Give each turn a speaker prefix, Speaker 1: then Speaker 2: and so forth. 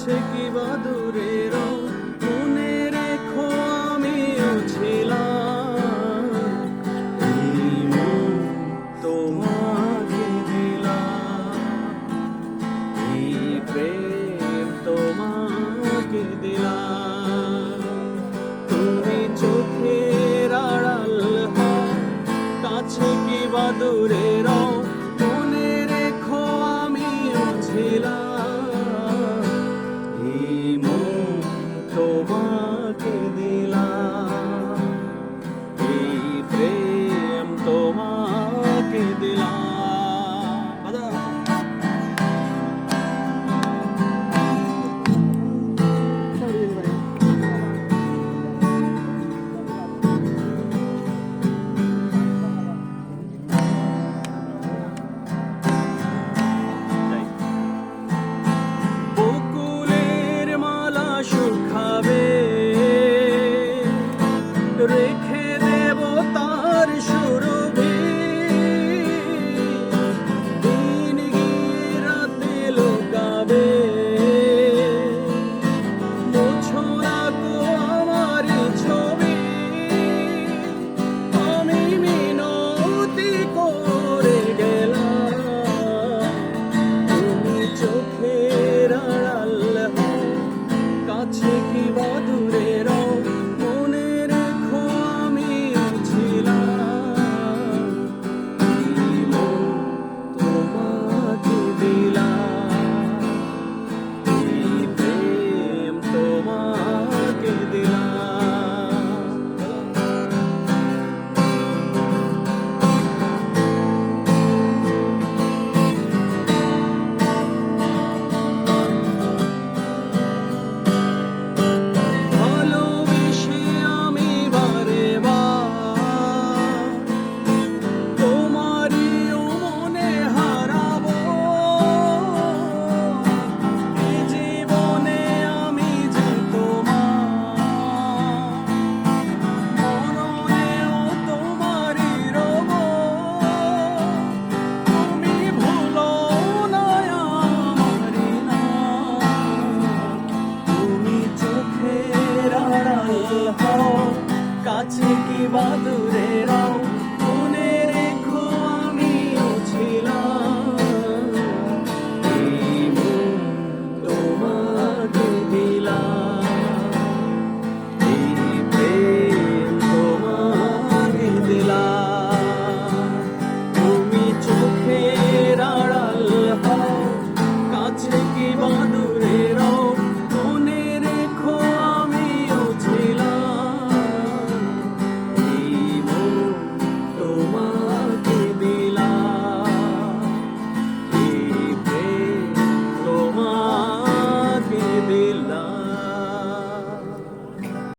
Speaker 1: কাছে কিবা দূরের মনে রেখো আমিও ছিলাম এই মন তোমাকে দিলাম এই প্রেম তোমাকে দিলাম তুমি চোখের আড়াল হও কাছে কিবা দূরের মনে রেখো আমিও ছিলাম এই মন তোমাকে দিলাম এই প্রেম তোমাকে দিলাম। বকুলের মালা শুকাবে রেখে দেব তার সুরভি দিন গিয়ে রাতে লুকাবে মুছো না গো আমার ছবি আমি মিনতি করি